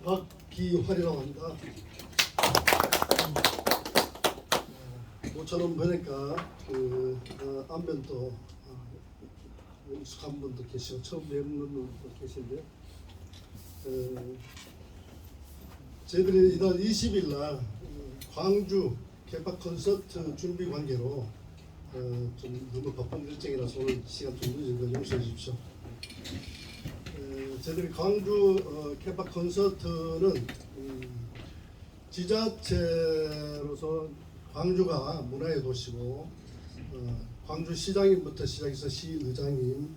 박기환이라고 합니다. 모처럼 보니까 안면도 익숙한 분도 계시고 처음 뵙는 분도 계신데 저희들이 이달 20일 날 광주 개파 콘서트 준비 관계로 좀 너무 바쁜 일정이라서 오늘 시간 좀 늦은 거 용서해 주십시오. 저희들이 광주 개파 콘서트는 지자체로서 광주가 문화의 도시고 광주시장님부터 시작해서 시의장님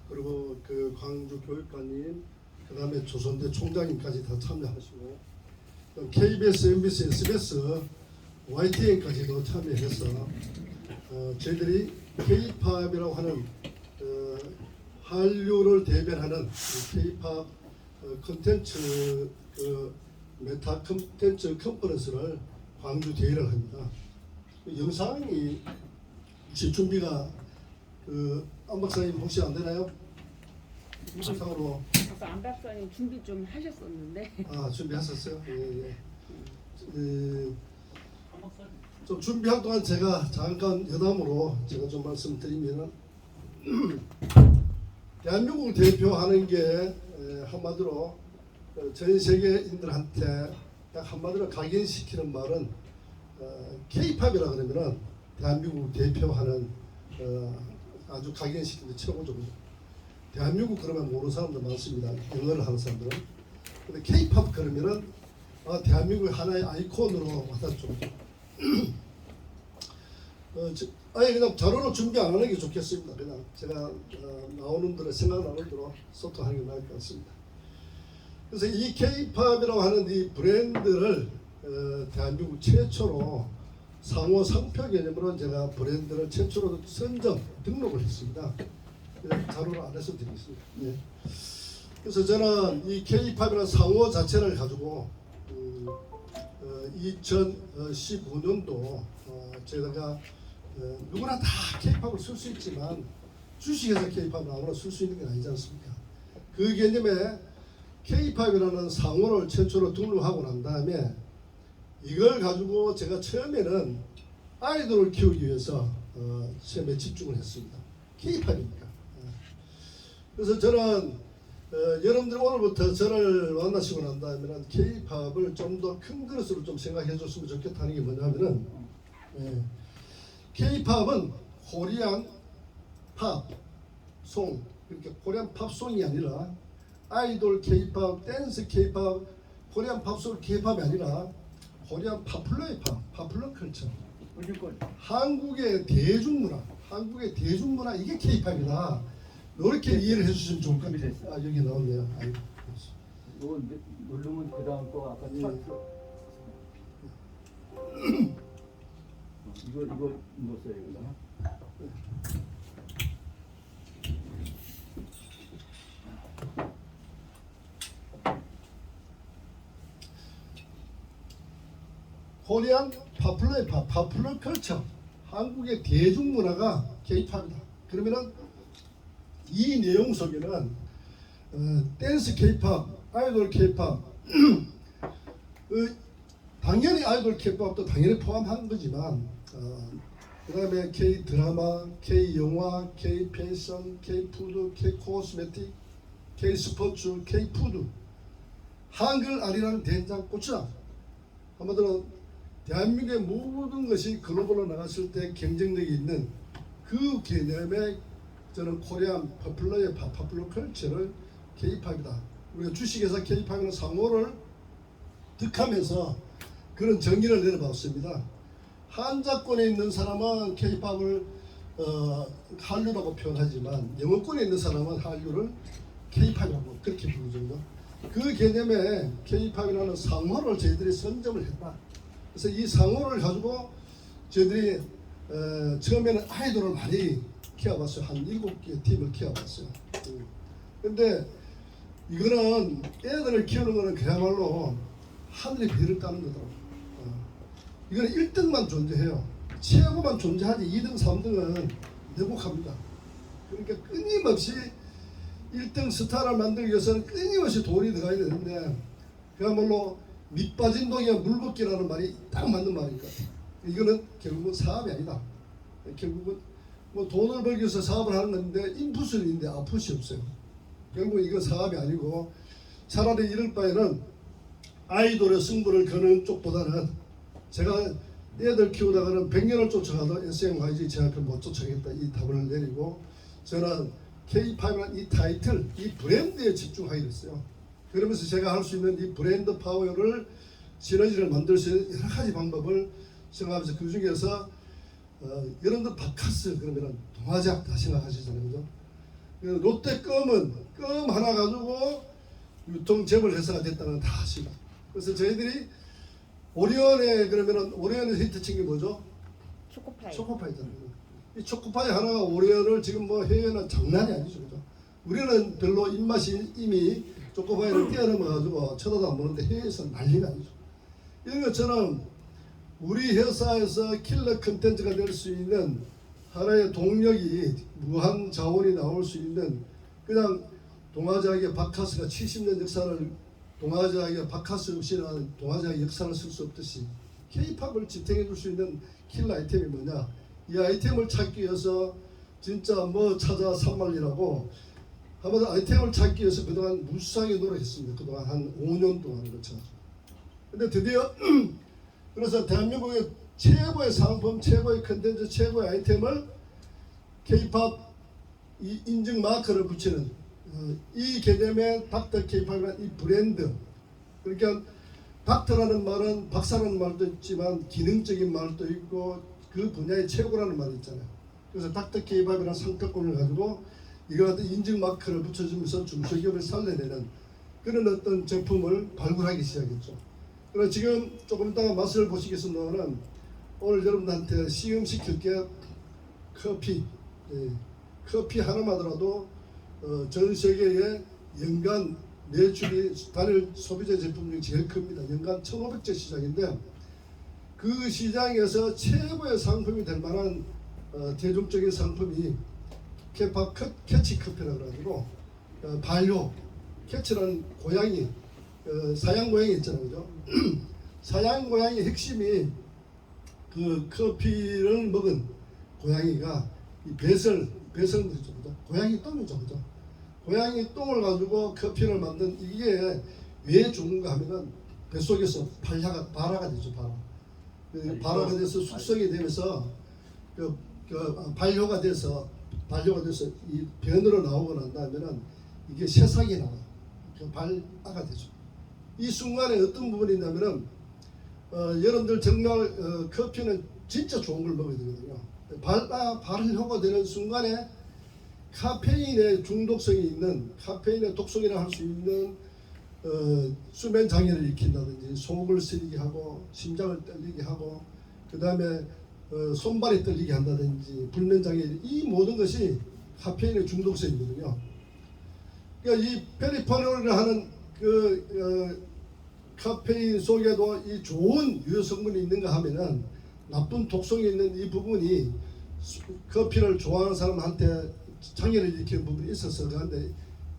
그리고 그 광주 교육관님 그 다음에 조선대 총장님까지 다 참여하시고 KBS, MBC, SBS, YTN까지도 참여해서 저희들이 K-팝이라고 하는 한류를 대변하는 K-팝 콘텐츠 메타 콘텐츠 컨퍼런스를 광주 대회를 합니다. 영상이 혹시 준비가 안 박사님 혹시 안 되나요? 영상으로 안 박사님 준비 좀 하셨었는데. 준비하셨어요? 예. 좀 준비할 동안 제가 잠깐 여담으로 제가 좀 말씀드리면 대한민국을 대표하는 게 한마디로 전 세계인들한테 딱 한마디로 각인시키는 말은 K-팝이라 그러면은 대한민국을 대표하는 아주 각인시키는 최고조입니다. 대한민국 그러면 모르는 사람들 많습니다. 영어를 하는 사람들은. 근데 K-팝 그러면은 대한민국의 하나의 아이콘으로 와닿죠. 아예 그냥 자료로 준비 안 하는 게 좋겠습니다. 그냥 제가 나오는 대로 생각나는 대로 소통하는 게 나을 것 같습니다. 그래서 이 K-팝이라고 하는 이 브랜드를 대한민국 최초로 상호 상표 개념으로 제가 브랜드를 최초로 선정 등록을 했습니다. 자료를 안 해서 드리겠습니다. 네. 그래서 저는 이 K-팝이라는 상호 자체를 가지고 2015년도 제가 누구나 다 K-팝을 쓸 수 있지만 주식에서 K-팝을 아무나 쓸 수 있는 게 아니지 않습니까? 그 개념에 K-팝이라는 상호를 최초로 등록하고 난 다음에 이걸 가지고 제가 처음에는 아이돌을 키우기 위해서 처음에 집중을 했습니다. K-팝이니까. 그래서 저는 여러분들 오늘부터 저를 만나시고 난 다음에는 K-팝을 좀 더 큰 그릇으로 좀 생각해 줬으면 좋겠다는 게 뭐냐면은 K-팝은 코리안 팝, 송, 이렇게 코리안 팝송이 아니라 아이돌 K-팝, 댄스 K-팝, 코리안 팝송 K-팝이 아니라 코리안 파퓰러의 팝, 파퓰러 컬처. 한국의 대중문화 이게 K-팝이다. 이렇게 이해를 해주시면 좋을 것 같아요. 여기 나오네요. 이거 누르면 그 다음 거 아까 차트. 이거 넣었어요 이거. 코리안 파퓰러의 팝, 파퓰러 컬처. 한국의 대중문화가 K-팝이다. 그러면은 이 내용 속에는 댄스 K-팝, 아이돌 K-팝, 당연히 아이돌 K-팝도 당연히 포함한 거지만 그 다음에 K-드라마, K-영화, K-패션, K-푸드, K-코스메틱, K-스포츠, K-푸드, 한글 아리랑 된장 고추장. 한마디로 대한민국의 모든 것이 글로벌로 나갔을 때 경쟁력이 있는 그 개념에 저는 코리안 파퓰러의 파퓰러 컬처를 K-팝이다. 우리가 주식회사 K-팝이라는 상호를 득하면서 그런 정의를 내려봤습니다. 한자권에 있는 사람은 K-팝을 한류라고 표현하지만 영어권에 있는 사람은 한류를 K-팝이라고 그렇게 부르죠. 그 개념에 K-팝이라는 상호를 저희들이 선점을 했다. 그래서 이 상호를 가지고 저희들이 처음에는 아이돌을 많이 키워봤어요. 한 7개 팀을 키워봤어요. 근데 이거는 애들을 키우는 거는 그야말로 하늘의 별을 따는 거더라고요. 이거는 1등만 존재해요. 최고만 존재하지 2등, 3등은 내곡합니다. 그러니까 끊임없이 1등 스타를 만들기 위해서는 끊임없이 돈이 들어가야 되는데 그야말로 밑 빠진 독에 물 붓기라는 말이 딱 맞는 말인 것 같아요. 이거는 결국은 사업이 아니다. 결국은 뭐 돈을 벌기 위해서 사업을 하는 건데 인풋은 있는데 아웃풋이 없어요. 결국 이거 사업이 아니고 차라리 이럴 바에는 아이돌의 승부를 거는 쪽보다는 제가 애들 키우다가는 100년을 쫓아가도 SMYG 제약을 못 쫓아가겠다 이 답을 내리고 저는 K5라는 이 타이틀, 이 브랜드에 집중하기로 했어요. 그러면서 제가 할 수 있는 이 브랜드 파워를 시너지를 만들 수 있는 여러 가지 방법을 생각하면서 그 중에서 여러분들 바카스 그러면 동화제약 다 생각하시잖아요, 그죠? 롯데 껌은 껌 하나 가지고 유통 재벌 회사가 됐다는 다 아시고. 그래서 저희들이 오리온에 그러면은 오리온의 히트친 게 뭐죠? 초코파이. 초코파이잖아요. 이 초코파이 하나가 오리온을 지금 뭐 해외는 장난이 아니죠, 그죠? 우리는 별로 입맛이 이미 초코파이를 뛰어넘어가지고 쳐다도 안 보는데 해외에서 난리가 아니죠. 이런 것처럼 우리 회사에서 킬러 컨텐츠가 될 수 있는 하나의 동력이 무한 자원이 나올 수 있는 그냥 동아제약의 바카스가 70년 역사를 동아제약의 바카스 없이는 동아제약 역사를 쓸 수 없듯이 K-팝을 지탱해 줄 수 있는 킬러 아이템이 뭐냐 이 아이템을 찾기 위해서 진짜 뭐 찾아 산말리라고 한마디로 아이템을 찾기 위해서 그동안 무수하게 노력했습니다. 그동안 한 5년 동안 그렇죠. 근데 드디어 그래서 대한민국의 최고의 상품, 최고의 컨텐츠, 최고의 아이템을 K-팝 이 인증 마크를 붙이는 이 개념의 닥터 K-팝이라는 이 브랜드. 그러니까 닥터라는 말은 박사라는 말도 있지만 기능적인 말도 있고 그 분야의 최고라는 말이 있잖아요. 그래서 닥터 K-팝이라는 상표권을 가지고 이거 같은 인증 마크를 붙여주면서 중소기업을 살려내는 그런 어떤 제품을 발굴하기 시작했죠. 그래서 지금 조금 이따가 맛을 보시겠습니다만 오늘 여러분들한테 시음시킬 게 커피, 커피 하나만으로도 전 세계의 연간 매출이 단일 소비자 제품 중에 제일 큽니다. 연간 1,500조 시장인데 그 시장에서 최고의 상품이 될 만한 대중적인 상품이 K-팝 캐치 커피라고 해가지고 반려 캐치라는 고양이 사양 고양이 있잖아요, 그죠? 사양 고양이 핵심이 그 커피를 먹은 고양이가 이 배설물이죠, 그죠? 고양이 똥이죠, 그죠? 고양이 똥을 가지고 커피를 만든 이게 왜 좋은가 하면은 뱃속에서 발화가 되죠, 발화가 돼서 숙성이 되면서 발효가 돼서 이 변으로 나오고 난 다음에는 이게 새싹이 나와요. 발화가 되죠. 이 순간에 어떤 부분이 있냐면은 여러분들 정말 커피는 진짜 좋은 걸 먹어야 되거든요. 발효가 되는 순간에 카페인의 중독성이 있는 카페인의 독성이라 할 수 있는 수면 장애를 일으킨다든지 속을 쓰리게 하고 심장을 떨리게 하고 그 다음에 손발이 떨리게 한다든지 불면 장애 이 모든 것이 카페인의 중독성이거든요. 그러니까 이 페리페놀을 하는 카페인 속에도 이 좋은 유효 성분이 있는가 하면은 나쁜 독성이 있는 이 부분이 커피를 좋아하는 사람한테 장애를 일으키는 부분이 있어서 그런데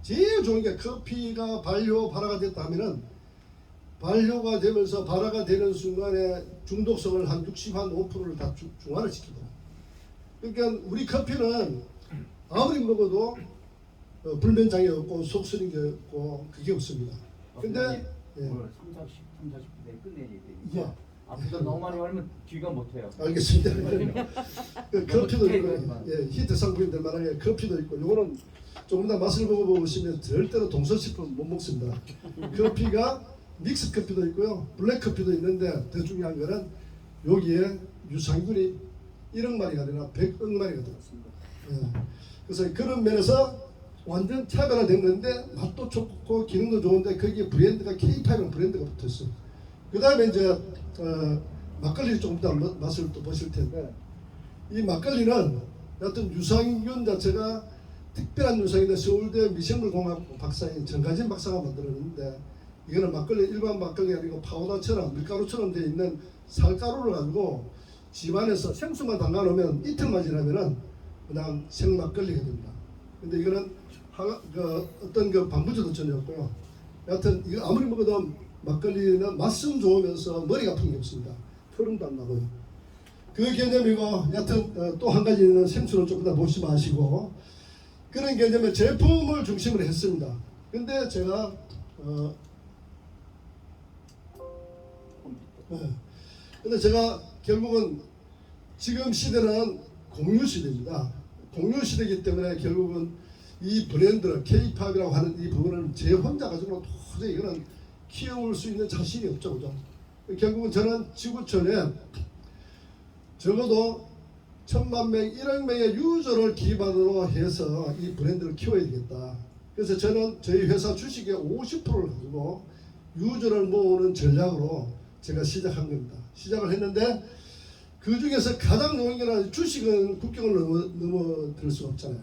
제일 좋은 게 커피가 발화가 됐다 하면은 발효가 되면서 발화가 되는 순간에 중독성을 한 65%를 다 중화를 시키더라. 그러니까 우리 커피는 아무리 먹어도 불면 장애 없고 속 쓰린 게 없고 그게 없습니다. 근데 오늘 30, 40분에 끝내야 돼. 예. 앞에서 너무 많이 얼면 뒤가 못해요. 알겠습니다. 그 커피도 있고 디테일하지만. 히트 상품들 만약에 커피도 있고 요거는 조금 더 맛을 보시면 절대로 동서식품 못 먹습니다. 커피가 믹스 커피도 있고요, 블랙 커피도 있는데 더 중요한 거는 여기에 유산균이 1억 마리가 아니라 100억 마리가 들어갔습니다. 그래서 그런 면에서 완전 차별화된 건데 맛도 좋고 기능도 좋은데 거기에 브랜드가 K-팝이라는 브랜드가 붙었어요. 그 다음에 이제 막걸리 조금 더 맛을 또 보실 텐데 이 막걸리는 어떤 유산균 자체가 특별한 유산균인데 서울대 미생물공학 박사인 정가진 박사가 만들었는데 이거는 막걸리 일반 막걸리가 아니고 파우더처럼 밀가루처럼 되어 있는 살가루를 가지고 집안에서 생수만 담가 놓으면 이틀만 지나면은 그냥 생막걸리가 됩니다. 근데 이거는 어떤 방부제도 전혀 없고요. 여하튼 이거 아무리 먹어도 막걸리는 맛은 좋으면서 머리가 아픈 게 없습니다. 털음도 안 나고요. 그 개념이고, 여튼 또 한 가지는 생수를 조금 더 보지 마시고 그런 개념의 제품을 중심으로 했습니다. 근데 제가 근데 제가 결국은 지금 시대는 공유 시대입니다. 공유 시대이기 때문에 결국은 이 브랜드를 K-팝이라고 하는 이 부분을 제 혼자 가지고 도저히 이거는 키워올 수 있는 자신이 없죠, 그죠? 결국은 저는 지구촌에 적어도 1,000만 명, 1억 명의 유저를 기반으로 해서 이 브랜드를 키워야 되겠다. 그래서 저는 저희 회사 주식의 50%를 가지고 유저를 모으는 전략으로 제가 시작한 겁니다. 시작을 했는데 그 중에서 가장 좋은 게 주식은 국경을 넘어들 수 없잖아요.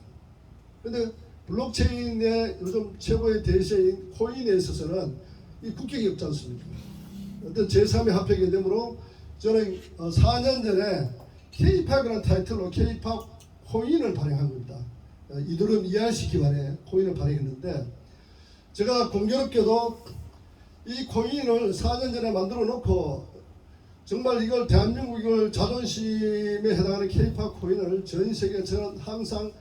근데 블록체인의 요즘 최고의 대세인 코인에 있어서는 이 국경이 없지 않습니까? 어떤 제3의 화폐 개념으로 저는 4년 전에 K-팝이라는 타이틀로 K-팝 코인을 발행한 겁니다. 이더리움 ERC 기반의 코인을 발행했는데 제가 공교롭게도 이 코인을 4년 전에 만들어 놓고 정말 이걸 대한민국 이걸 자존심에 해당하는 K-팝 코인을 전 세계 저는 항상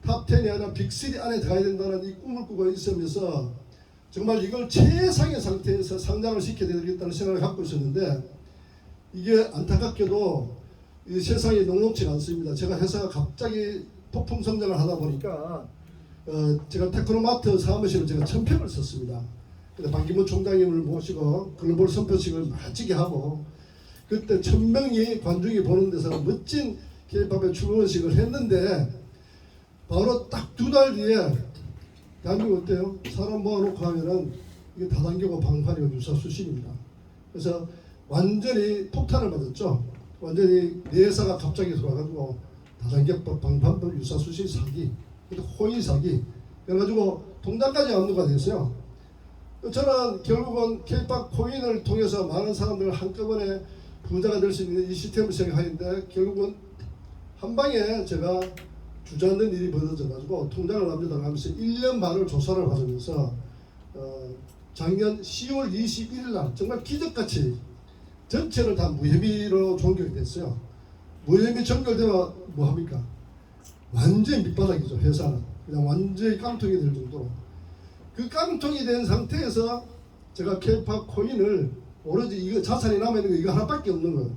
탑10이 아니라 빅3 안에 들어가야 된다는 이 꿈을 꾸고 있으면서 정말 이걸 최상의 상태에서 상장을 시켜야 되겠다는 생각을 갖고 있었는데 이게 안타깝게도 이 세상이 녹록지가 않습니다. 제가 회사가 갑자기 폭풍 성장을 하다 보니까 제가 테크노마트 사무실을 제가 1,000평을 썼습니다. 근데 반기문 총장님을 모시고 글로벌 선포식을 멋지게 하고 그때 1,000명이 관중이 보는 데서 멋진 K-팝의 출근식을 했는데 바로 딱 2달 뒤에 대한민국 어때요? 사람 모아놓고 하면은 이게 다단계고 방판이고 유사수신입니다. 그래서 완전히 폭탄을 맞았죠. 완전히 내사가 갑자기 돌아가지고 다단계법, 방판법, 유사수신 사기, 코인 사기, 그래가지고 통장까지 압류가 됐어요. 저는 결국은 K-팝 코인을 통해서 많은 사람들을 한꺼번에 부자가 될 수 있는 이 시스템을 생각하는데 결국은 한 방에 제가 주저앉는 일이 벌어져 가지고 통장을 압류당하면서 1년 반을 조사를 받으면서 작년 10월 21일 날 정말 기적같이 전체를 다 무혐의로 종결이 됐어요. 무혐의 종결되면 뭐합니까? 완전히 밑바닥이죠. 회사는 그냥 완전히 깡통이 될 정도로 그 깡통이 된 상태에서 제가 K-팝 코인을 오로지 이거 자산이 남아있는 거 이거 하나밖에 없는 거예요.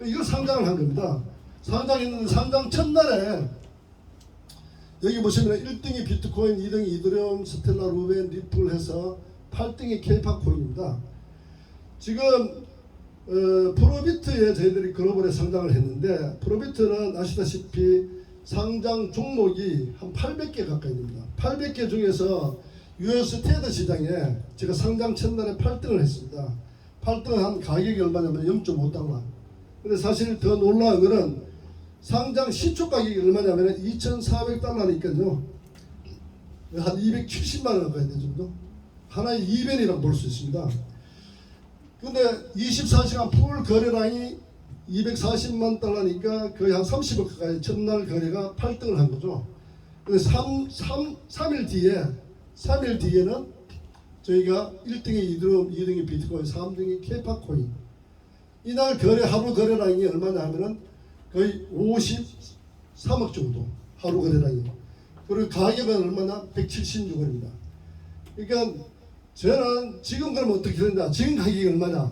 이걸 상장을 한 겁니다. 상장했는데 상장 첫날에 여기 보시면 1등이 비트코인, 2등이 이더리움, 스텔라, 루벤, 리플 해서 8등이 K-팝 코인입니다. 지금 프로비트에 저희들이 글로벌에 상장을 했는데 프로비트는 아시다시피 상장 종목이 한 800개 가까이 됩니다. 800개 중에서 US 테드 시장에 제가 상장 첫날에 8등을 했습니다. 8등은 한 가격이 얼마냐면 0.5달러. 근데 사실 더 놀라운 거는 상장 시초 가격이 얼마냐면 2,400달러니까요. 한 270만 원 가까이 되는 정도? 하나의 이변이라고 볼 수 있습니다. 근데 24시간 풀 거래량이 240만 달러니까 거의 한 30억 가까이 첫날 거래가 8등을 한 거죠. 근데 3일 뒤에는 저희가 1등이 이더리움, 2등이 비트코인, 3등이 K-팝 코인. 이날 하루 거래량이 얼마냐 하면은 거의 53억 정도 하루 거래량이. 그리고 가격은 얼마나 176원입니다. 그러니까 저는 지금 그러면 어떻게 되냐? 지금 가격이 얼마냐?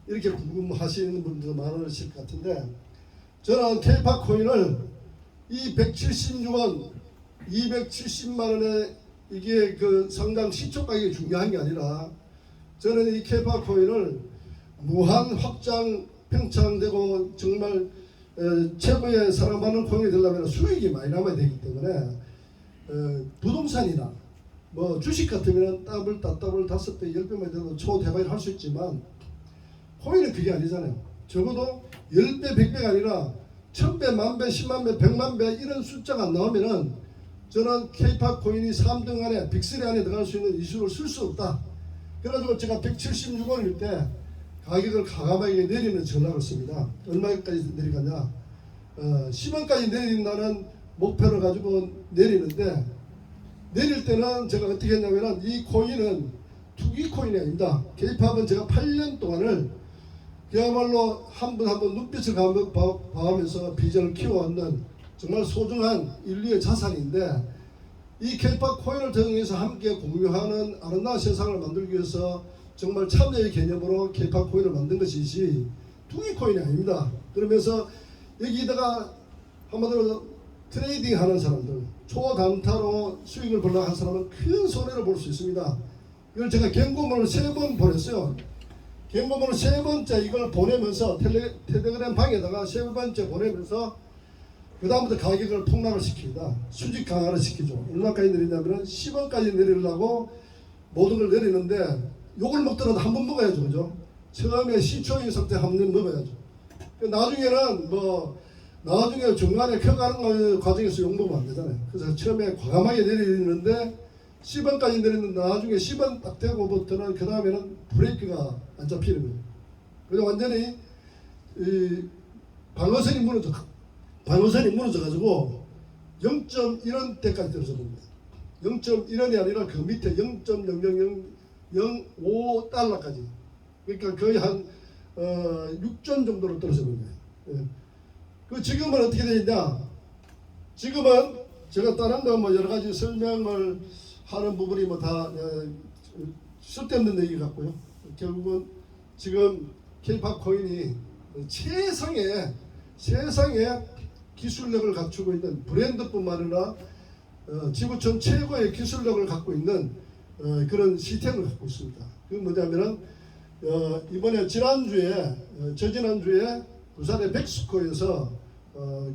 이렇게 궁금하시는 분들도 많으실 것 같은데 저는 K-팝 코인을 이 176원, 270만 원에 이게 그 상장 시초 가격이 중요한 게 아니라 저는 이 K-팝 코인을 무한 확장 평창되고 정말 최고의 사랑받는 코인이 되려면 수익이 많이 남아야 되기 때문에 부동산이나 뭐 주식 같으면 더블 5배 10배만 돼도 초대박을 할 수 있지만 코인은 그게 아니잖아요. 적어도 10배 100배가 아니라 1000배 10,000배 100,000배 100,000배 이런 숫자가 안 나오면은 저는 K-팝 코인이 3등 안에 빅3 안에 들어갈 수 있는 이슈를 쓸 수 없다. 그래가지고 제가 176원일 때 가격을 과감하게 내리는 전략을 씁니다. 얼마까지 내려가냐? 10원까지 내린다는 목표를 가지고 내리는데 내릴 때는 제가 어떻게 했냐면은 이 코인은 투기 코인이 아닙니다. K-팝은 제가 8년 동안을 그야말로 한 번 한 번 눈빛을 봐가면서 비전을 키워왔는 정말 소중한 인류의 자산인데, 이 K-팝 코인을 통해서 함께 공유하는 아름다운 세상을 만들기 위해서 정말 참여의 개념으로 K-팝 코인을 만든 것이지 투기 코인이 아닙니다. 그러면서 여기다가 한마디로 트레이딩 하는 사람들, 초단타로 수익을 벌려고 하는 사람은 큰 손해를 볼 수 있습니다. 이걸 제가 경고문을 3번 보냈어요. 경고문을 3번째 이걸 보내면서 텔레그램 방에다가 3번째 보내면서 그 다음부터 가격을 폭락을 시킵니다. 수직 강화를 시키죠. 얼마까지 내리냐면 10원까지 내리려고 모든 걸 내리는데, 욕을 먹더라도 한 번 먹어야죠. 그죠? 처음에 시초인 상태 한 번 먹어야죠. 나중에는 나중에 중간에 커가는 과정에서 욕 먹으면 안 되잖아요. 그래서 처음에 과감하게 내리는데 10원까지 내리는데 나중에 10원 딱 되고부터는 그 다음에는 브레이크가 안 잡히는 거예요. 그래서 완전히 이 방어선이 무너져가지고 0.1원대까지 떨어져 봅니다. 0.1원이 아니라 그 밑에 0.00005달러까지. 그러니까 거의 한 6전 정도로 떨어져 본 거예요. 예. 그 지금은 어떻게 되냐? 지금은 제가 다른 거 뭐 여러 가지 설명을 하는 부분이 뭐 다 쓸데없는 얘기 같고요. 결국은 지금 K-팝 코인이 세상에 기술력을 갖추고 있는 브랜드뿐만 아니라 지구촌 최고의 기술력을 갖고 있는 그런 시스템을 갖고 있습니다. 그 뭐냐면은 이번에 저지난주에 부산의 백스코에서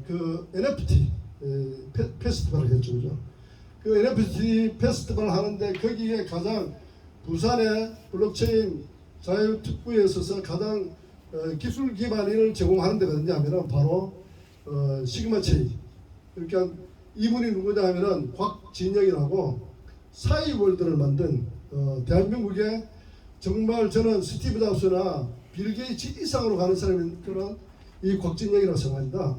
그 NFT 페스티벌을 했죠. 그죠? 그 NFT 페스티벌을 하는데 거기에 가장 부산의 블록체인 자유특구에 있어서 가장 기술 기반을 제공하는 데가 어디냐면은 바로 시그마 체인. 그러니까 이분이 누구냐 하면은 곽진영이라고 사이월드를 만든 대한민국의 정말 저는 스티브 잡스나 빌 게이츠 이상으로 가는 사람인 그런 이 곽진영이라고 생각합니다.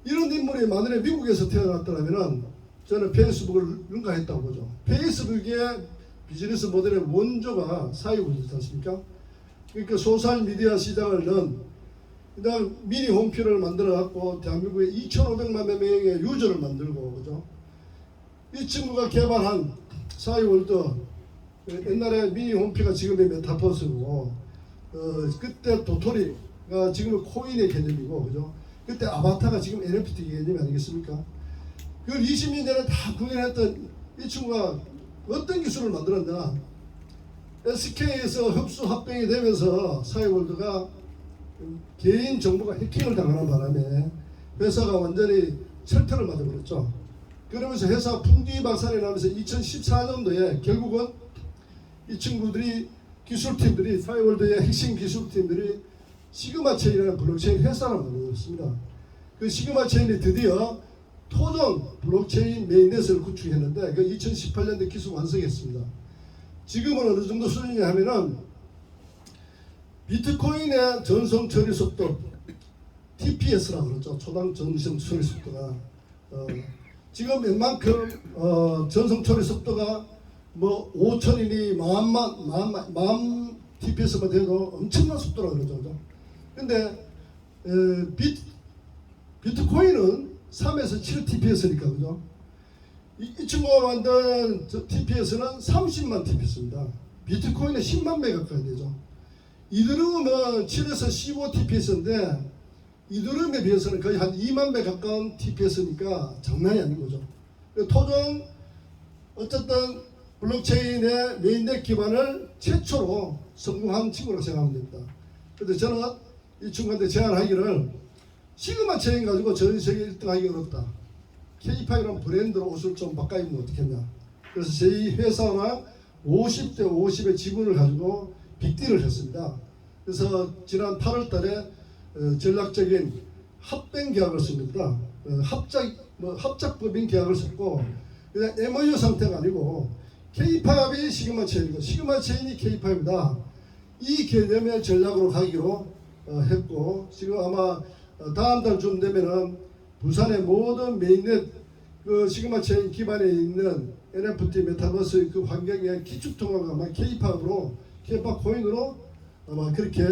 이런 인물이 만약에 미국에서 태어났더라면은 저는 페이스북을 능가했다고 보죠. 페이스북의 비즈니스 모델의 원조가 사이월드지 않습니까? 그러니까 소셜 미디어 시장을 넣은 그다음 미니 홈피를 만들어 갖고 대한민국에 2,500만 명의 유저를 만들고, 그죠? 이 친구가 개발한 사이월드, 옛날에 미니 홈피가 지금의 메타버스고, 그때 도토리가 지금은 코인의 개념이고, 그죠? 그때 아바타가 지금 NFT 개념이 아니겠습니까? 그걸 20년 전에 다 구현했던 이 친구가 어떤 기술을 만들었냐? SK에서 흡수 합병이 되면서 사이월드가 개인 정보가 해킹을 당하는 바람에 회사가 완전히 철퇴를 맞아버렸죠. 그러면서 회사 풍지박산이 나면서 2014년도에 결국은 이 친구들이 기술팀들이 사이월드의 핵심 기술팀들이 시그마 체인이라는 블록체인 회사를 만들었습니다. 그 시그마 체인이 드디어 토종 블록체인 메인넷을 구축했는데 그 2018년도에 기술 완성했습니다. 지금은 어느 정도 수준이냐 하면은 비트코인의 전송 처리 속도 TPS라고 그러죠. 초당 전송 처리 속도가 지금 웬만큼 전송 처리 속도가 뭐 5천이니 만 TPS만 돼도 엄청난 속도라고 그러죠. 근데 비트코인은 3에서 7 TPS니까, 그죠? 이 친구가 만든 TPS는 30만 TPS입니다. 비트코인은 10만 배 가까이 되죠. 이더리움은 7에서 15 TPS인데 이더리움에 비해서는 거의 한 2만 배 가까운 TPS니까 장난이 아닌 거죠. 토종 어쨌든 블록체인의 메인넷 기반을 최초로 성공한 친구라고 생각하면 됩니다. 그런데 저는 이 친구한테 제안하기를 시그마 체인 가지고 전 세계 1등 하기 어렵다. K-팝이라는 브랜드로 옷을 좀 바꿔 입으면 어떻겠냐. 그래서 저희 회사랑 50대 50의 지분을 가지고 빅딜을 했습니다. 그래서 지난 8월 달에 전략적인 합병 계약을 씁니다. 합작법인 계약을 썼고, 그냥 MOU 상태가 아니고 K-팝이 시그마 체인이고 시그마 체인이 K-팝이다. 이 개념의 전략으로 가기로 했고, 지금 아마 다음 달쯤 되면은 부산의 모든 메인넷 그 시그마 체인 기반에 있는 NFT 메타버스 그 환경의 기축통화가 아마 K-팝으로 K-팝 코인으로 아마 그렇게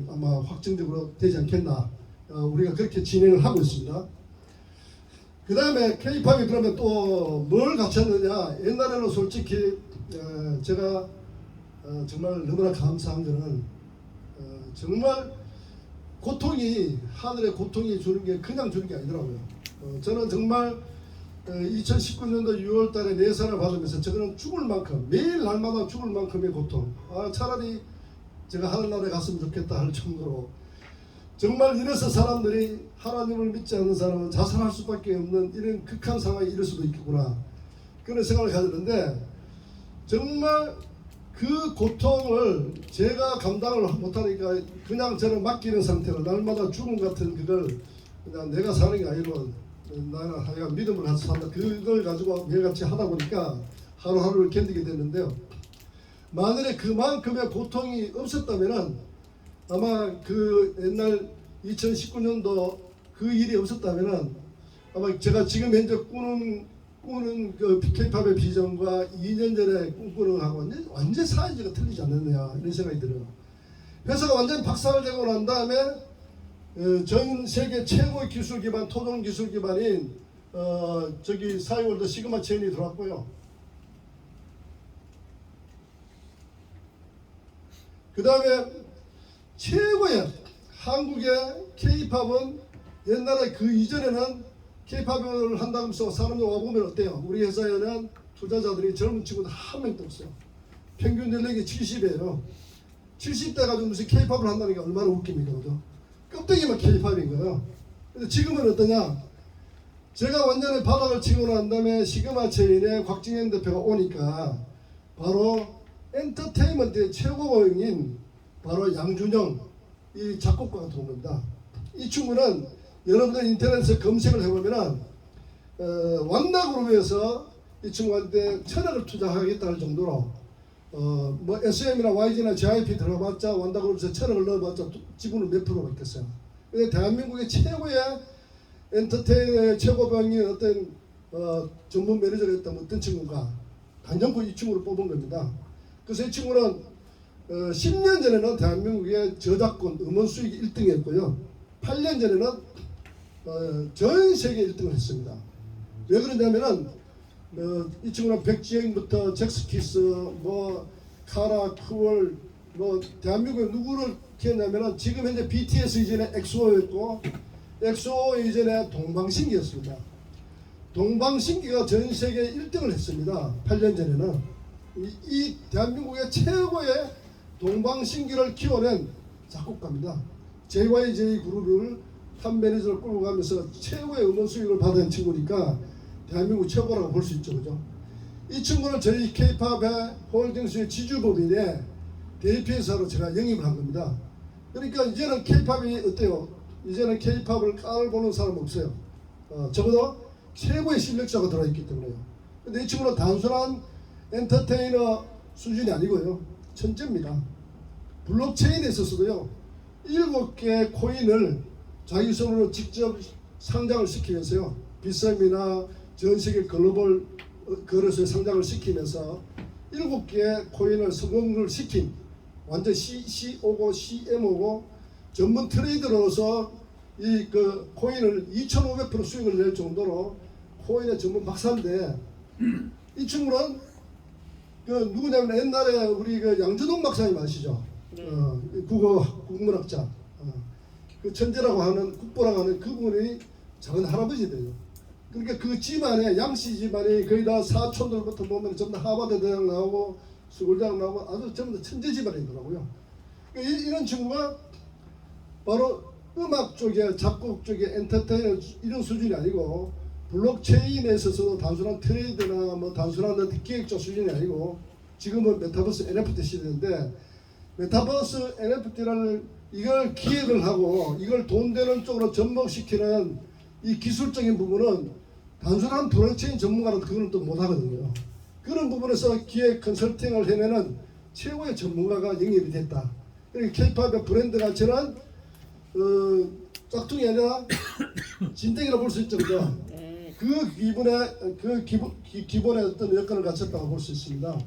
아마 확정적으로 되지 않겠나. 우리가 그렇게 진행을 하고 있습니다. 그 다음에 K-팝이 그러면 또 뭘 갖췄느냐. 옛날에는 솔직히 제가 정말 너무나 감사한 거는 정말 고통이 하늘의 고통이 주는 게 그냥 주는 게 아니더라고요. 저는 정말 2019년도 6월 달에 내산을 받으면서 저는 죽을 만큼 매일 날마다 죽을 만큼의 고통. 차라리 제가 하늘나라에 갔으면 좋겠다 할 정도로 정말 이래서 사람들이 하나님을 믿지 않는 사람은 자살할 수밖에 없는 이런 극한 상황에 이를 수도 있겠구나 그런 생각을 가졌는데 정말 그 고통을 제가 감당을 못하니까 그냥 저는 맡기는 상태로 날마다 죽음 같은 그걸 그냥 내가 사는 게 아니고 나는 하여간 믿음을 가서 산다 그걸 가지고 매일같이 하다 보니까 하루하루를 견디게 됐는데요. 만일에 그만큼의 고통이 없었다면은 아마 그 옛날 2019년도 그 일이 없었다면은 아마 제가 지금 현재 꾸는 그 K-팝의 비전과 2년 전에 꿈꾸는 거하고 완전 사이즈가 틀리지 않느냐 이런 생각이 들어요. 회사가 완전 박살되고 난 다음에 전 세계 최고의 기술 기반 토종 기술 기반인 저기 사이월드 시그마 체인이 들어왔고요. 그 다음에 최고의 한국의 K-팝은 옛날에 그 이전에는 K-팝을 한다면서 사람들 와보면 어때요? 우리 회사에는 투자자들이 젊은 친구들 한 명도 없어요. 평균 연령이 70이에요. 70대 가지고 무슨 K-팝을 한다는 게 얼마나 웃깁니까? 그죠? 껍데기만 K-팝인 거예요. 근데 지금은 어떠냐? 제가 완전히 바닥을 치고 난 다음에 시그마 체인에 곽진현 대표가 오니까 바로 엔터테인먼트의 최고봉인 바로 양준영 이 작곡가가 들어온 겁니다. 이 친구는 여러분들 인터넷에 검색을 해보면은 완다그룹에서 이 친구한테 1,000억을 투자하겠다 할 정도로 뭐 SM이나 YG나 JYP 들어봤자 완다그룹에서 1,000억을 넣어봤자 지분을 몇 프로 받겠어요. 근데 대한민국의 최고의 엔터테인의 최고봉인 어떤 전문 매니저였던 어떤 친구가 단정코 이 친구를 뽑은 겁니다. 그래서 이 친구는 10년 전에는 대한민국의 저작권 음원 수익 1등이었고요. 8년 전에는 전 세계 1등을 했습니다. 왜 그러냐면은 이 친구는 백지영부터 잭스키스, 뭐 카라, 쿠얼, 뭐 대한민국에 누구를 키웠냐면은 지금 현재 BTS 이전에 엑소였고 엑소 이전에 동방신기였습니다. 동방신기가 전 세계 1등을 했습니다. 8년 전에는 이 대한민국의 최고의 동방신기를 키워낸 작곡가입니다. JYJ 그룹을 탑 매니저를 끌고 가면서 최고의 음원 수익을 받은 친구니까 대한민국 최고라고 볼 수 있죠. 그죠? 이 친구는 저희 K-팝의 홀딩스의 지주법인의 대표이사로 제가 영입을 한 겁니다. 그러니까 이제는 K-팝이 어때요? 이제는 K-팝을 깔보는 사람 없어요. 적어도 최고의 실력자가 들어있기 때문에요. 근데 이 친구는 단순한 엔터테이너 수준이 아니고요. 천재입니다. 블록체인에 있어서도요. 7개의 코인을 자기 손으로 직접 상장을 시키면서요. 비썸이나 전 세계 글로벌 거래소에 상장을 시키면서 7개의 코인을 성공을 시킨 완전 CO고 CMO고 전문 트레이더로서 이 그 코인을 2,500% 수익을 낼 정도로 코인의 전문 박사인데 이 친구는 그 누구냐면 옛날에 우리 그 양준홍 박사님 아시죠? 네. 국문학자. 그 천재라고 하는 국보라고 하는 그분이 작은 할아버지 돼요. 그러니까 그 집안에 양씨 집안이 거의 다 사촌들부터 보면 전부 다 하버드 대학 나오고 서울대학 나오고 아주 전부 다 천재 집안이더라고요. 그러니까 이런 친구가 바로 음악 쪽에 작곡 쪽에 엔터테이너 이런 수준이 아니고 블록체인에 있어서도 단순한 트레이드나 뭐 단순한 기획자 수준이 아니고 지금은 메타버스 NFT 시대인데 메타버스 NFT라는 이걸 기획을 하고 이걸 돈 되는 쪽으로 접목시키는 이 기술적인 부분은 단순한 블록체인 전문가는 그거는 또 못하거든요. 그런 부분에서 기획 컨설팅을 해내는 최고의 전문가가 영입이 됐다. 그리고 K-팝의 브랜드 가치는 짝퉁이 아니라 진땡이라고 볼 수 있죠. 그죠? 네, 기본의 어떤 여건을 갖췄다고 볼 수 있습니다.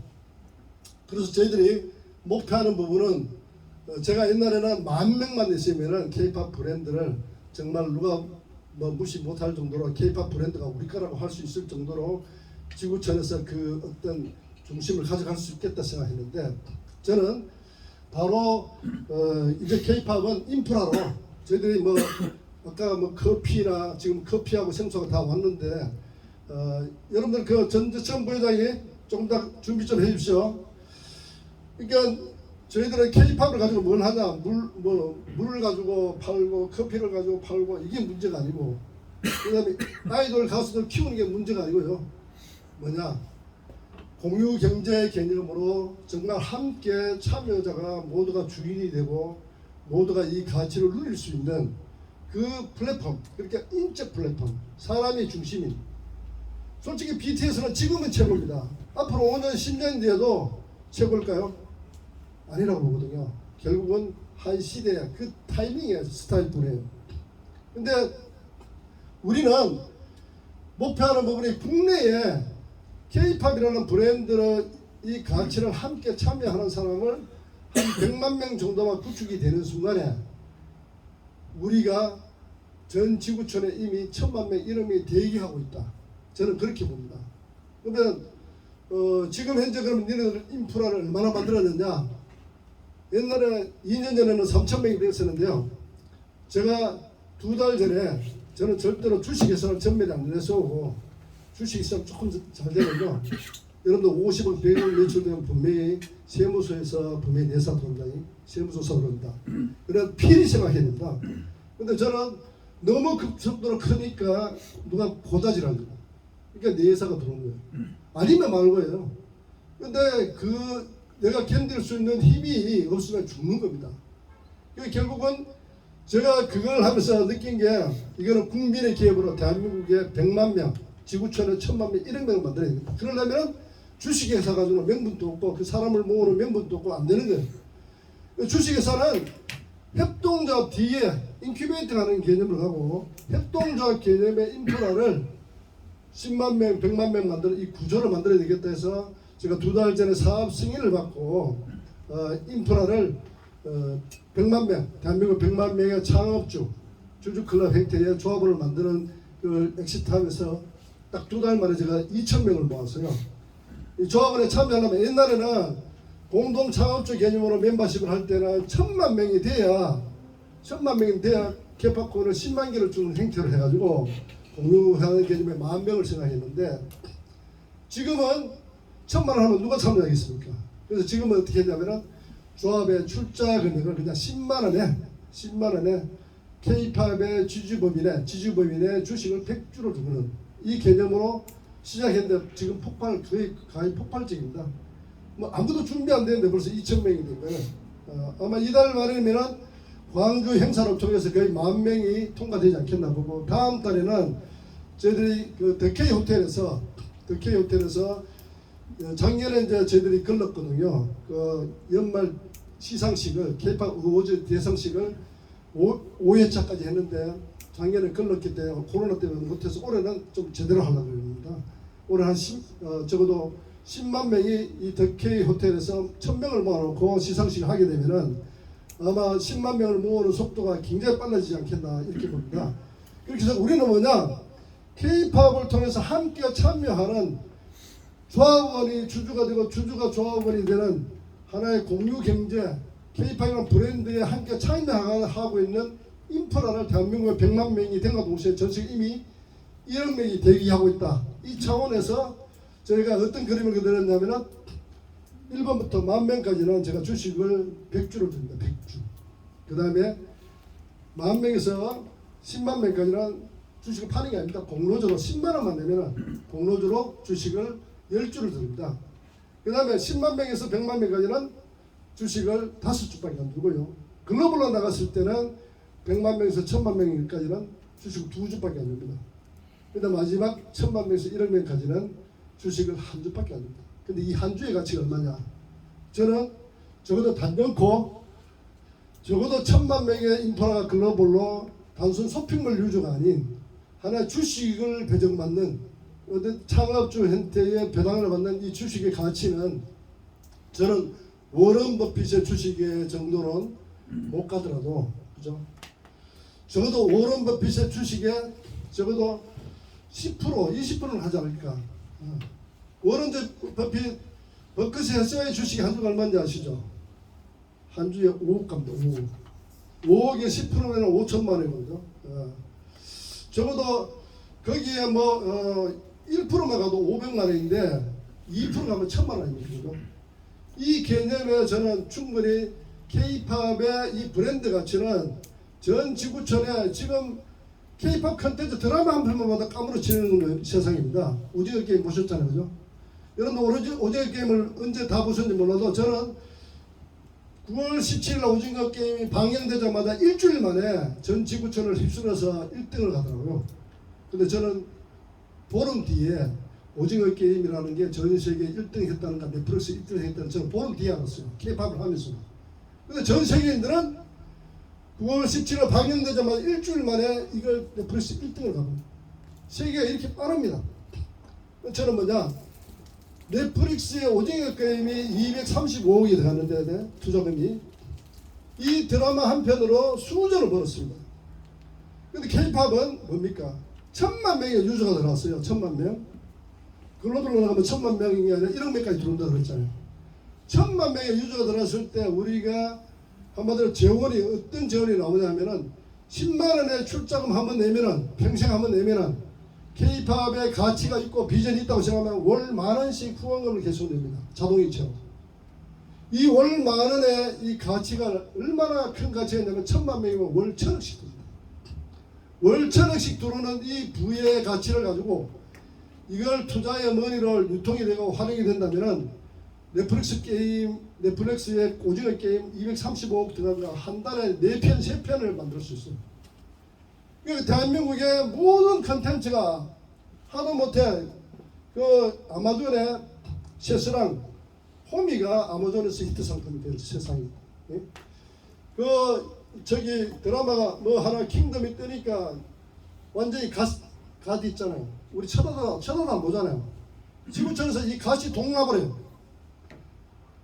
그래서 저희들이 목표하는 부분은 제가 옛날에는 10,000명만 있으면은 K-팝 브랜드를 정말 누가 뭐 무시 못할 정도로 K-팝 브랜드가 우리 거라고 할 수 있을 정도로 지구촌에서 그 어떤 중심을 가져갈 수 있겠다 생각했는데, 저는 바로 이제 K-팝은 인프라로 저희들이 뭐 아까 뭐 커피나 지금 커피하고 생수가 다 왔는데 여러분들 그 전재천 부회장이 조금 더 준비 좀 해주십시오. 그러니까 저희들은 K-팝을 가지고 뭘 하냐, 물을 가지고 팔고 커피를 가지고 팔고 이게 문제가 아니고, 그다음에 아이돌 가수들 키우는 게 문제가 아니고요. 뭐냐, 공유 경제 개념으로 정말 함께 참여자가 모두가 주인이 되고 모두가 이 가치를 누릴 수 있는 그 플랫폼, 그러니까 인적 플랫폼, 사람이 중심인. 솔직히 BTS는 지금은 최고입니다. 앞으로 5년, 10년 뒤에도 최고일까요? 아니라고 보거든요. 결국은 한 시대의 그 타이밍의 스타일 뿐이에요. 근데 우리는 목표하는 부분이 국내에 K-팝이라는 브랜드의 이 가치를 함께 참여하는 사람을 한 100만 명 정도만 구축이 되는 순간에 우리가 전 지구촌에 이미 1,000만 명 이름이 대기하고 있다. 저는 그렇게 봅니다. 그러면 지금 현재 그럼 니네들 인프라를 얼마나 만들었느냐? 옛날에 2년 전에는 3,000명이 되었었는데요. 제가 2달 전에 저는 절대로 주식에서는 전멸이 안 내세우고 주식에서는 조금 잘 되면요. 여러분들 50억 100억 매출되면 분명히 세무서에서 분명히 내사 들어온다. 세무조사 들어온다. 그래서 필히 생각해야 된다. 근데 저는 너무 급속도로 크니까 누가 고자질한 거예요. 그러니까 내사가 들어온 거예요. 아니면 말고예요. 근데 내가 견딜 수 있는 힘이 없으면 죽는 겁니다. 그러니까 결국은 제가 그걸 하면서 느낀 게, 이거는 국민의 기업으로 대한민국의 100만 명, 지구촌에 1,000만 명, 100명을 만들어야 됩니다. 그러려면 주식회사 가지고 명분도 없고 그 사람을 모으는 명분도 없고 안 되는 거예요. 주식회사는 협동조합 뒤에 인큐베이팅 하는 개념을 하고, 협동조합 개념의 인프라를 10만 명, 100만 명 만드는 이 구조를 만들어야 되겠다 해서 제가 2달 전에 사업 승인을 받고 인프라를 100만 명, 대한민국 100만 명의 창업주, 주주클럽 형태의 조합을 만드는 그 엑시트하면서 딱 2달 만에 제가 2,000명을 모았어요. 이 조합원에 참여하려면 옛날에는 공동 창업주 개념으로 멤버십을 할 때는 1,000만 명이 돼야 K-팝콘을 10만 개를 주는 행태를 해가지고 공유하는 개념에 10,000명을 생각했는데, 지금은 1,000만 원 하면 누가 참여하겠습니까? 그래서 지금은 어떻게 했냐면은 조합의 출자 금액을 그냥 10만 원에 K-팝의 지주법인의 주식을 100주를 주는 이 개념으로 시작했는데 지금 거의 폭발적입니다. 뭐 아무도 준비 안 되는데 벌써 2,000명이 된 거예요. 아마 이달 말이면은 광주 행사를 통해서 거의 10,000명이 통과되지 않겠나 보고, 다음 달에는 저희들이 그 덕케이 호텔에서 작년에 이제 저희들이 걸렀거든요. 그 연말 시상식을 K-팝 어워즈 대상식을 5회차까지 했는데 작년에 걸렀기 때문에 코로나 때문에 못해서 올해는 좀 제대로 하려고 합니다. 올해 한 적어도 10만 명이 이 덕케이 호텔에서 1,000명을 모아놓고 시상식을 하게 되면은 아마 10만 명을 모으는 속도가 굉장히 빨라지지 않겠나 이렇게 봅니다. 그렇게 해서 우리는 뭐냐, K-팝을 통해서 함께 참여하는 조합원이 주주가 되고 주주가 조합원이 되는 하나의 공유 경제, K-팝이라는 브랜드에 함께 참여하고 있는 인프라를 대한민국의 100만 명이 된과 동시에 전 세계 이미 1억 명이 대기하고 있다. 이 차원에서 저희가 어떤 그림을 그렸냐면은 1번부터 10,000명까지는 제가 주식을 100주를 줍니다. 100주. 그 다음에 10,000명에서 10만 명까지는 주식을 파는 게 아닙니다. 공로주로 10만 원만 내면은 공로주로 주식을 10주를 드립니다. 그 다음에 10만 명에서 100만 명까지는 주식을 5주밖에 안 주고요. 글로벌로 나갔을 때는 100만 명에서 1,000만 명까지는 주식을 2주밖에 안 줍니다. 그 다음 마지막 1,000만 명에서 1억 명까지는 주식을 1주밖에 안 줍니다. 근데 이 한 주의 가치가 얼마냐? 저는 적어도 단연코 적어도 1,000만 명의 인프라가 글로벌로 단순 쇼핑몰 유저가 아닌 하나의 주식을 배정받는 어떤 창업주 형태의 배당을 받는 이 주식의 가치는 저는 워런 버핏의 주식의 정도는 못 가더라도 그죠? 적어도 워런 버핏의 주식에 적어도 10% 20%는 하지 않을까. 워런 버핏 버크셔 해서의 주식이 한 주가 얼마인지 아시죠? 한 주에 5억 갑니다. 5억에 10%면 5천만 원이거든요. 적어도 거기에 뭐 1%만 가도 500만 원인데 2% 가면 1000만 원입니다. 그죠? 이 개념에 저는 충분히 K-팝의 이 브랜드 가치는 전 지구촌에 지금 K-팝 컨텐츠 드라마 한 편만 봐도 까무러치는 세상입니다. 오징어 게임 보셨잖아요. 그죠? 여러분 오징어 게임을 언제 다 보셨는지 몰라도 저는 9월 17일 오징어 게임이 방영되자마자 일주일 만에 전 지구촌을 휩쓸어서 1등을 하더라고요. 근데 저는 보름 뒤에 오징어 게임이라는 게 전 세계 1등 했다는가 넷플릭스 1등 했다는 저는 보름 뒤에 알았어요. K-팝을 하면서. 근데 전 세계인들은 9월 17일 방영되자마자 일주일 만에 이걸 넷플릭스 1등을 가고 세계가 이렇게 빠릅니다. 저는 뭐냐 넷플릭스의 오징어 게임이 235억이 들어갔는데 투자금이 이 드라마 한 편으로 수조를 벌었습니다. 근데 K-팝은 뭡니까? 1000만 명의 유저가 들어왔어요. 1000만 명. 글로벌로 나가면 1000만 명이 아니라 1억 명까지 들어온다고 그랬잖아요. 1000만 명의 유저가 들어왔을 때 우리가 한마디로 재원이 어떤 재원이 나오냐 하면은 10만 원의 출자금 한번 내면은 평생 한번 내면은 K-팝의 가치가 있고 비전이 있다고 생각하면 월 10,000원씩 후원금을 계속 냅니다. 자동이체로. 이 월 10,000원의 이 가치가 얼마나 큰 가치가 있냐면 1000만 명이면 월 1,000원씩 듭니다. 월 1,000원씩 들어오는 이 부의 가치를 가지고 이걸 투자의 머니를 유통이 되고 활용이 된다면은 넷플릭스의 오징어 게임 235억 들어가면 한 달에 4편, 3편을 만들 수 있어요. 그러니까 대한민국의 모든 컨텐츠가 하도 못해 그 아마존의 셰스랑 호미가 아마존에서 히트 상품이 된 세상이. 예? 그 저기 드라마가 뭐 하나 킹덤이 뜨니까 완전히 갓 있잖아요. 우리 쳐다도 안 보잖아요. 지구촌에서 이 갓이 동나버려요.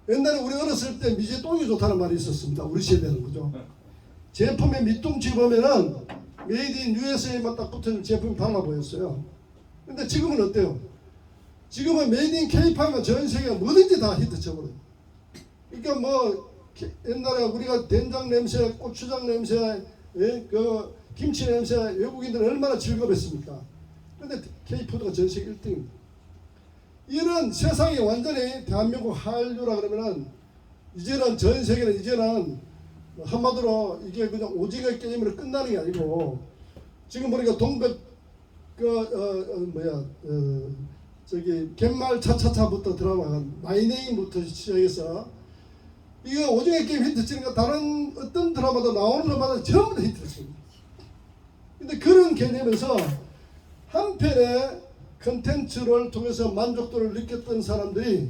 옛날에 우리 어렸을 때 미제 똥이 좋다는 말이 있었습니다. 우리 세대는 그죠? 제품에 밑둥치 보면은 메이드 인 USA만 딱 붙은 제품이 달라 보였어요. 근데 지금은 어때요? 지금은 메이드 인 K-팝은 전 세계가 뭐든지 다 히트 쳐버려요. 그러니까 뭐 옛날에 우리가 된장 냄새, 고추장 냄새, 예? 그 김치 냄새 외국인들은 얼마나 즐거웠습니까? 근데 K-푸드가 전 세계 1등입니다. 이런 세상이 완전히 대한민국 한류라 그러면은 이제는 전 세계는 이제는 한마디로 이게 그냥 오징어 게임으로 끝나는 게 아니고 지금 보니까 동백 저기 갯말 차차차부터 드라마가 마이네임부터 시작해서 이거 오징어 게임 히트 치는 거 다른 어떤 드라마도 나오는 것마다 전부 다 히트를 칩니다. 근데 그런 개념에서 한편의 컨텐츠를 통해서 만족도를 느꼈던 사람들이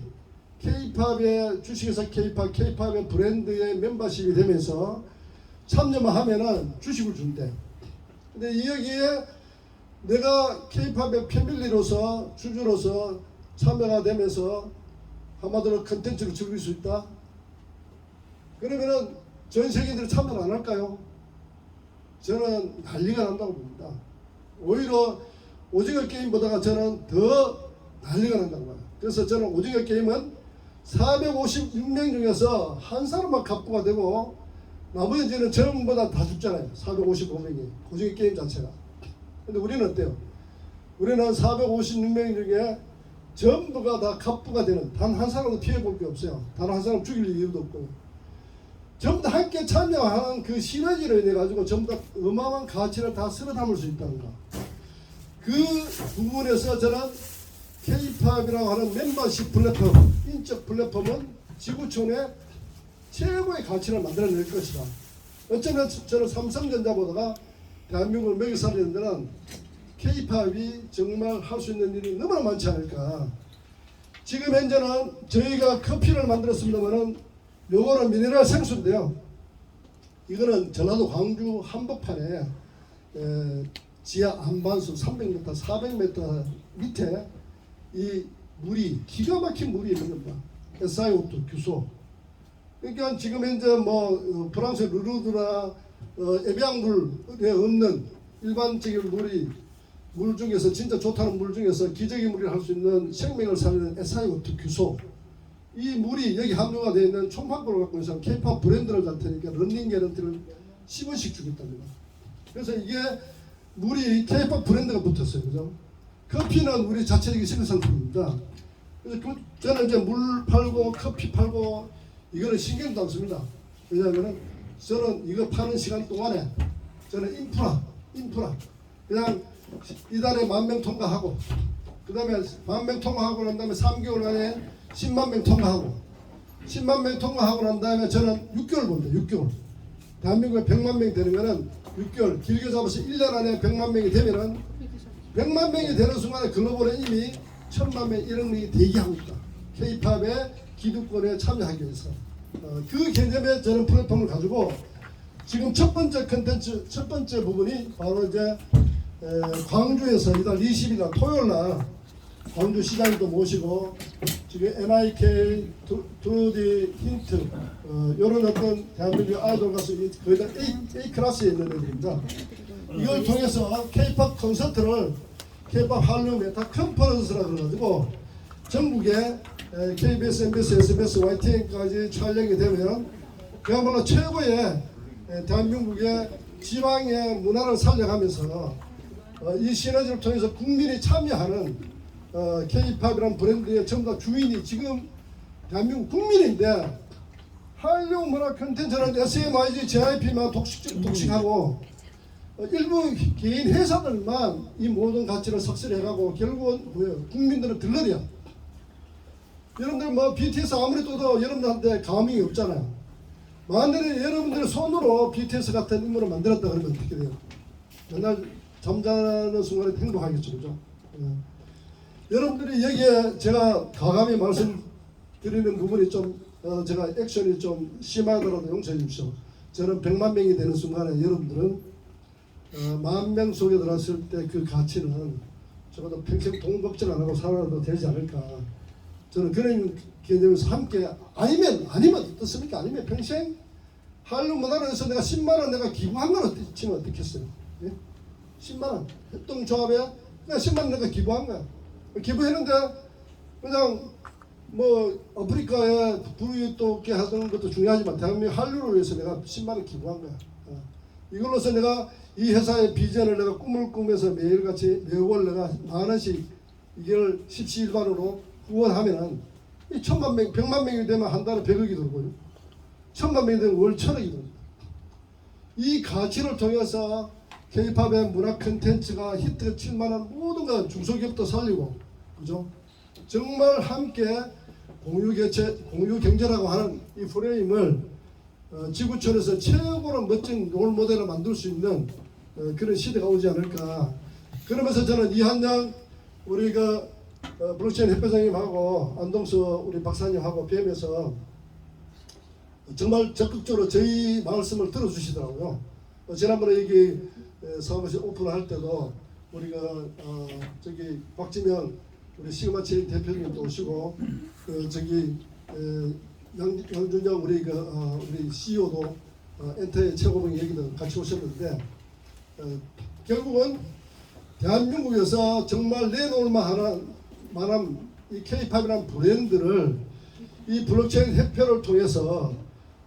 K-팝의 주식회사 K-팝의 브랜드의 멤버십이 되면서 참여만 하면은 주식을 준대. 근데 여기에 내가 K-팝의 패밀리로서 주주로서 참여가 되면서 한마디로 컨텐츠를 즐길 수 있다. 그러면은 전 세계인들이 참여를 안 할까요? 저는 난리가 난다고 봅니다. 오히려 오징어 게임보다가 저는 더 난리가 난다고 봐요. 그래서 저는 오징어 게임은 456명 중에서 한 사람만 갑부가 되고 나머지는 전부 다 죽잖아요. 455명이 오징어 게임 자체가. 근데 우리는 어때요? 우리는 456명 중에 전부가 다 갑부가 되는 단 한 사람도 피해볼 게 없어요. 단 한 사람 죽일 이유도 없고 전부 다 함께 참여하는 그 시너지로 인해 가지고 전부 다 어마어마한 가치를 다 쓸어 담을 수 있다는 거. 그 부분에서 저는 K-팝이라고 하는 멤버십 플랫폼, 인적 플랫폼은 지구촌에 최고의 가치를 만들어낼 것이다. 어쩌면 저는 삼성전자보다가 대한민국을 먹여 살리는 데는 K-팝이 정말 할 수 있는 일이 너무나 많지 않을까. 지금 현재는 저희가 커피를 만들었습니다만은 요거는 미네랄 생수인데요. 이거는 전라도 광주 한복판에 지하 안반수 300m, 400m 밑에 이 물이 기가 막힌 물이 있는 겁니다. SiO2 규소. 그러니까 지금 현재 뭐 프랑스 르루드나 에비앙물에 없는 일반적인 물 중에서 진짜 좋다는 물 중에서 기적의 물이 할 수 있는 생명을 살리는 SiO2 규소. 이 물이 여기 함유가 되어 있는 총판구를 갖고 있는 K-팝 브랜드를 잘 테니까 런닝 개런티를 10원씩 주겠답니다. 그래서 이게 물이 K-팝 브랜드가 붙었어요. 그죠? 커피는 우리 자체적인 생산품입니다. 그래서 저는 이제 물 팔고 커피 팔고 이거는 신경도 안 씁니다. 왜냐하면 저는 이거 파는 시간 동안에 저는 인프라 그냥 이달에 10,000명 통과하고 그 다음에 10,000명 통과하고 난 다음에 3개월 안에 10만 명 통과하고 10만 명 통과하고 난 다음에 저는 6개월 봅니다. 6개월. 대한민국에 100만 명이 되는 거는 6개월, 길게 잡아서 1년 안에 100만 명이 되면은 100만 명이 되는 순간에 글로벌에 이미 1,000만 명, 1억 명이 대기하고 있다. K-팝의 기득권에 참여하기 위해서. 그 개념에 저는 플랫폼을 가지고 지금 첫 번째 컨텐츠, 첫 번째 부분이 바로 이제 광주에서 이달 20일 토요일 날 광주 시장도 모시고 지금 NIK, 트루디, 힌트 이런 어떤 대한민국 아이돌 가수 거의 다 A 클래스에 있는 애들입니다. 이걸 통해서 K-팝 콘서트를 K-팝 한류 메타 컨퍼런스라 그래가지고 전국에 KBS, MBS, SBS, YTN까지 촬영이 되면 그야말로 최고의 대한민국의 지방의 문화를 살려가면서 이 시너지를 통해서 국민이 참여하는 K-팝이라는 브랜드의 전부 다 주인이 지금 대한민국 국민인데 한류 문화 콘텐츠는 SMIG, JYP만 독식하고 일부 개인 회사들만 이 모든 가치를 삭슬해가고 결국은 뭐예요? 국민들은 들러리야. 여러분들 뭐 BTS 아무리 떠도 여러분들한테 감흥이 없잖아요. 만약에 여러분들의 손으로 BTS 같은 인물을 만들었다 그러면 어떻게 돼요? 맨날 잠자는 순간에 행복하겠죠, 그죠? 여러분들이 여기에 제가 과감히 말씀드리는 부분이 좀 제가 액션이 좀 심하더라도 용서해 주십시오. 저는 100만 명이 되는 순간에 여러분들은 10,000명 속에 들어왔을 때 그 가치는 적어도 평생 돈 걱정 안 하고 살아도 되지 않을까. 저는 그런 개념에서 함께 아니면 어떻습니까? 아니면 평생 한류 문화를 해서 내가 10만 원 내가 기부한 건 치면 어떻겠어요? 예? 10만 원 협동조합에 그냥 10만 원 내가 기부한 거야. 기부했는데 그냥 뭐 아프리카에 불우이웃돕게 하는 것도 중요하지만 대한민국 한류를 위해서 내가 10만 원 기부한 거야. 이걸로서 내가 이 회사의 비전을 내가 꿈을 꾸면서 매일같이 매월 내가 10,000원씩 이걸 십시일반으로 후원하면은 이 1,000만 명, 100만 명이 되면 한 달에 100억이 들고요. 1,000만 명이 되면 월 1,000억이 됩니다. 이 가치를 통해서 K-팝의 문화 콘텐츠가 히트가 7만원 모든 건 중소기업도 살리고, 그죠? 정말 함께 공유 경제라고 하는 이 프레임을 지구촌에서 최고로 멋진 롤모델을 만들 수 있는 그런 시대가 오지 않을까. 그러면서 저는 이한양 우리가 블록체인 협회장님하고 안동수 우리 박사님하고 뵈면서 정말 적극적으로 저희 말씀을 들어주시더라고요. 지난번에 여기 사무실 오픈할 때도 우리가 저기 박지명 우리 시그마체인 대표님도 오시고 저기 양준영 우리 우리 CEO도 엔터의 최고봉 얘기도 같이 오셨는데 결국은 대한민국에서 정말 내놓을 만한 이 K-팝이라는 브랜드를 이 블록체인 협회를 통해서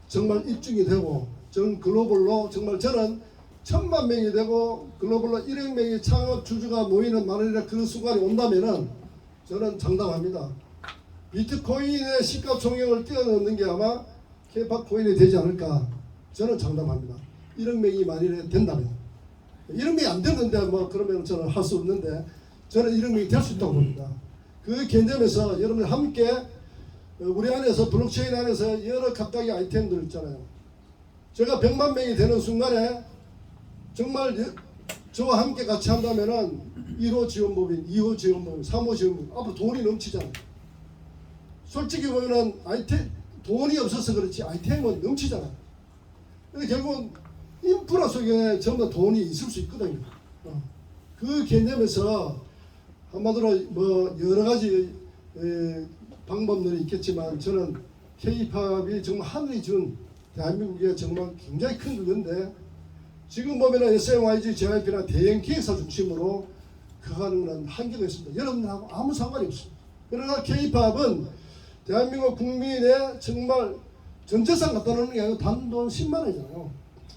정말 입증이 되고 전 글로벌로 정말 저는 1,000만 명이 되고 글로벌로 1억 명의 창업 주주가 모이는 만원이라 그 순간이 온다면은 저는 장담합니다. 비트코인의 시가 총액을 뛰어넘는 게 아마 K-팝 코인이 되지 않을까 저는 장담합니다. 1억 명이 만일에 된다면 1억 명이 안 되는데 뭐 그러면 저는 할 수 없는데 저는 1억 명이 될 수 있다고 봅니다. 그 개념에서 여러분들 함께 우리 안에서 블록체인 안에서 여러 각각의 아이템들 있잖아요. 제가 100만 명이 되는 순간에 정말 저와 함께 같이 한다면은 1호 지원법인, 2호 지원법인, 3호 지원법인 앞으로 돈이 넘치잖아요. 솔직히 보면은 돈이 없어서 그렇지 아이템은 넘치잖아요. 근데 결국은 인프라 속에 전부 다 돈이 있을 수 있거든요. 그 개념에서 한마디로 뭐 여러 가지 방법들이 있겠지만 저는 K-팝이 정말 하늘이 준 대한민국에 정말 굉장히 큰 그건데 지금 보면은 SMYG, JYP나 대형 기획사 중심으로 그가는 건 한계가 있습니다. 여러분들하고 아무 상관이 없습니다. 그러나 K-팝은 대한민국 국민의 정말 전재산 갖다 놓는 게 아니고 단돈 10만 원이잖아요.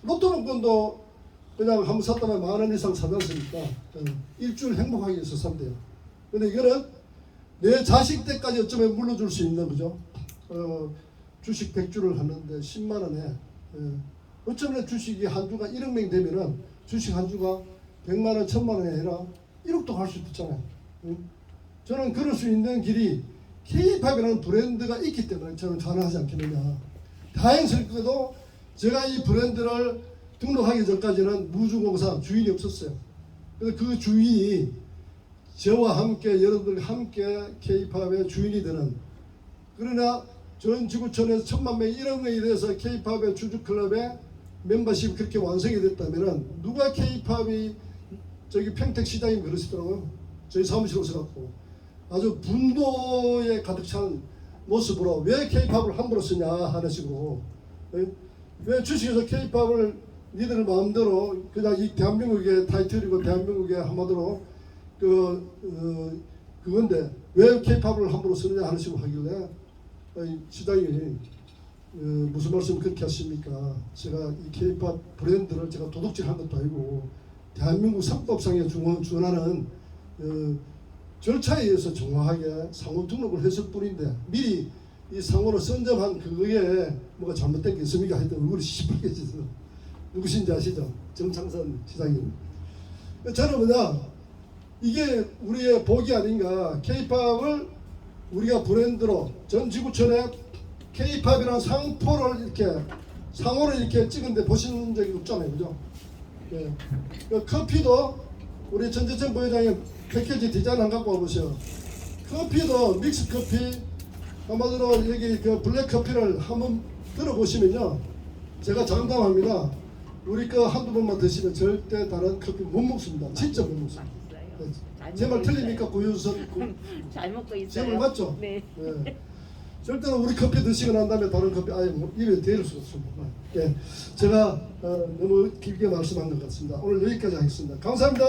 로또 복권도 그냥 한번 샀다면 10,000원 이상 사지 않습니까? 일주일 행복하게 해서 산대요. 근데 이거는 내 자식 때까지 어쩌면 물려줄 수 있는 거죠. 주식 100주를 하는데 10만 원에 어쩌면 주식이 한 주가 1억 명 되면은 주식 한 주가 100만 원, 1000만 원이 아니라 1억도 갈 수 있잖아요. 저는 그럴 수 있는 길이 K-팝이라는 브랜드가 있기 때문에 저는 가능하지 않겠느냐. 다행스럽게도 제가 이 브랜드를 등록하기 전까지는 무주공사 주인이 없었어요. 그래서 그 주인이 저와 함께 여러분들과 함께 K-팝의 주인이 되는, 그러나 전 지구촌에서 1000만 명이 1억 명이 돼서 K-팝의 주주클럽의 멤버십이 그렇게 완성이 됐다면은 누가 K-팝이 저기 평택시장이 그러시더라고요. 저희 사무실 오셔갖고 아주 분노에 가득 찬 모습으로 왜 K-팝을 함부로 쓰냐 하는 식으로, 왜 주식에서 K-팝을 니들 마음대로 그냥 이 대한민국의 타이틀이고 대한민국의 한마디로 그건데 왜 K-팝을 함부로 쓰느냐 하는 식으로 하길래 시장이 무슨 말씀 그렇게 하십니까? 제가 이 K-팝 브랜드를 제가 도둑질한 것도 아니고 대한민국 상법상에 준하는 절차에 의해서 정확하게 상호 등록을 했을 뿐인데 미리 이 상호를 선점한 그거에 뭐가 잘못된 게 있습니까? 하여튼 얼굴이 시뻘게 져서 누구신지 아시죠? 정창선 시장님. 저는 뭐냐, 이게 우리의 복이 아닌가. K-팝을 우리가 브랜드로 전 지구촌에 K-팝이라는 상포를 이렇게 상호를 이렇게 찍은데 보신 적이 없잖아요, 그죠? 예. 그 커피도 우리 전재천 부회장님 패키지 디자인 한 갖고 와보세요. 커피도 믹스 커피 한마디로 여기 그 블랙 커피를 한번 들어보시면요, 제가 장담합니다. 우리 거 한두 번만 드시면 절대 다른 커피 못 먹습니다. 진짜 못 먹습니다. 제 말 틀립니까? 구유선 잘 먹고 있어요. 제 말 맞죠? 네. 네. 절대로 우리 커피 드시고 난 다음에 다른 커피 아예 입에 대일 수 없습니다. 예, 제가 너무 길게 말씀한 것 같습니다. 오늘 여기까지 하겠습니다. 감사합니다.